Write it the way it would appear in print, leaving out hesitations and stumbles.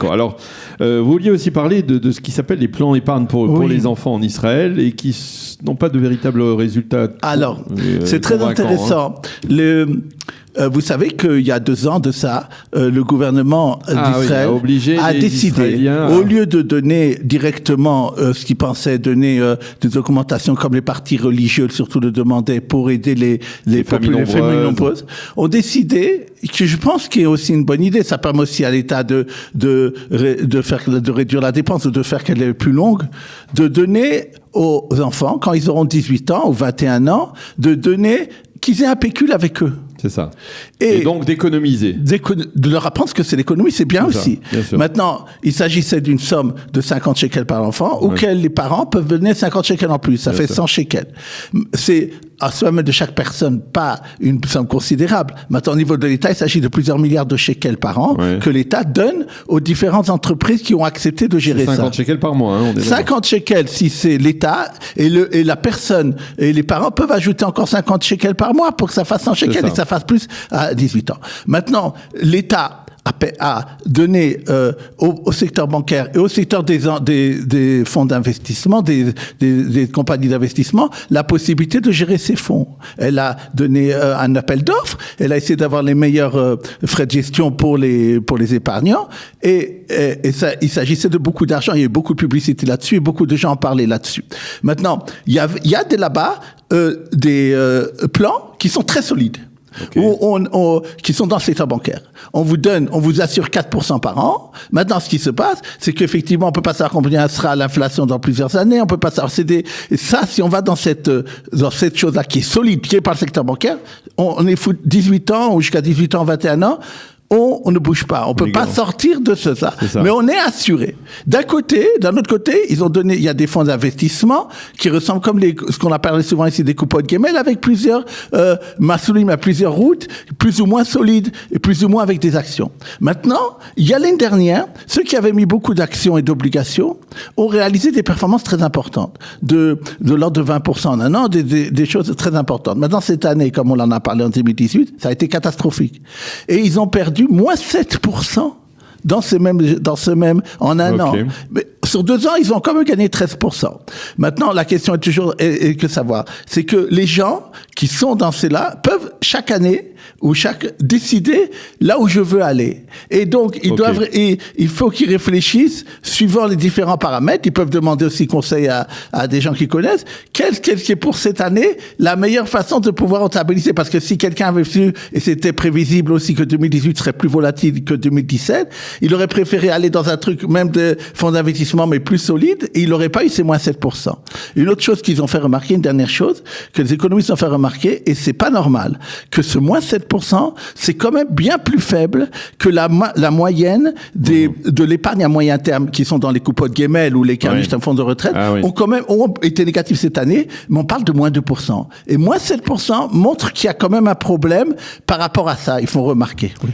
D'accord. Alors, vous vouliez aussi parler de ce qui s'appelle les plans épargne pour les enfants en Israël et qui n'ont pas de véritables résultats. Alors, c'est très intéressant. Vous savez qu'il y a 2 ans de ça, le gouvernement d'Israël a décidé, au lieu de donner directement ce qu'ils pensaient donner des augmentations comme les partis religieux surtout le demandaient pour aider les familles nombreuses, ont décidé, que je pense qu'il est aussi une bonne idée, ça permet aussi à l'État de réduire la dépense ou de faire qu'elle est plus longue, de donner aux enfants, quand ils auront 18 ans ou 21 ans, de donner qu'ils aient un pécule avec eux. C'est ça. Et donc d'économiser. De leur apprendre ce que c'est l'économie, c'est bien aussi. Bien Maintenant, il s'agissait d'une somme de 50 shekels par enfant, auquel les parents peuvent donner 50 shekels en plus. Ça fait 100 shekels. C'est à soi-même de chaque personne, pas une somme considérable. Maintenant, au niveau de l'État, il s'agit de plusieurs milliards de shekels par an que l'État donne aux différentes entreprises qui ont accepté de gérer 50 shekels par mois. Hein, 50 shekels si c'est l'État et la personne et les parents peuvent ajouter encore 50 shekels par mois pour que ça fasse 100 shekels et que ça fasse plus à 18 ans. Maintenant, l'État a donné au secteur bancaire et au secteur des fonds d'investissement, des compagnies d'investissement, la possibilité de gérer ces fonds. Elle a donné un appel d'offres, elle a essayé d'avoir les meilleurs frais de gestion pour les épargnants, et il s'agissait de beaucoup d'argent, il y a eu beaucoup de publicité là-dessus, et beaucoup de gens en parlaient là-dessus. Maintenant, il y a là-bas des plans qui sont très solides. Qui sont dans le secteur bancaire. On vous assure 4% par an. Maintenant, ce qui se passe, c'est qu'effectivement, on peut pas savoir combien sera l'inflation dans plusieurs années, on peut pas savoir ça, si on va dans cette chose-là qui est solide, qui est par le secteur bancaire, on est fou 18 ans ou jusqu'à 18 ans, 21 ans, on ne bouge pas. On peut pas sortir de ça. Mais on est assuré. D'un autre côté, il y a des fonds d'investissement qui ressemblent comme ce qu'on appelle souvent ici des coupons de Gimel avec plusieurs, masoulim à plusieurs routes, plus ou moins solides et plus ou moins avec des actions. Maintenant, il y a l'année dernière, ceux qui avaient mis beaucoup d'actions et d'obligations ont réalisé des performances très importantes, de l'ordre de 20% en un an, des choses très importantes. Maintenant, cette année, comme on en a parlé en 2018, ça a été catastrophique. Et ils ont perdu moins 7% dans ce même, en un an. Mais sur 2 ans, ils ont quand même gagné 13%. Maintenant, la question est toujours, et que savoir, c'est que les gens qui sont dans cela peuvent chaque année ou décider là où je veux aller. Et donc, il faut qu'ils réfléchissent suivant les différents paramètres. Ils peuvent demander aussi conseil à des gens qui connaissent. Quelle est pour cette année la meilleure façon de pouvoir rentabiliser? Parce que si quelqu'un avait su, et c'était prévisible aussi que 2018 serait plus volatile que 2017, il aurait préféré aller dans un truc même de fonds d'investissement mais plus solide, et il n'aurait pas eu ces moins 7%. Une autre chose qu'ils ont fait remarquer, une dernière chose, que les économistes ont fait remarquer, et c'est pas normal, que ce moins 7%, c'est quand même bien plus faible que la moyenne de l'épargne à moyen terme qui sont dans les coupons de Gimel ou les carniches d'un fonds de retraite, ont été négatifs cette année, mais on parle de moins 2%. Et moins 7% montre qu'il y a quand même un problème par rapport à ça, il faut remarquer. Oui.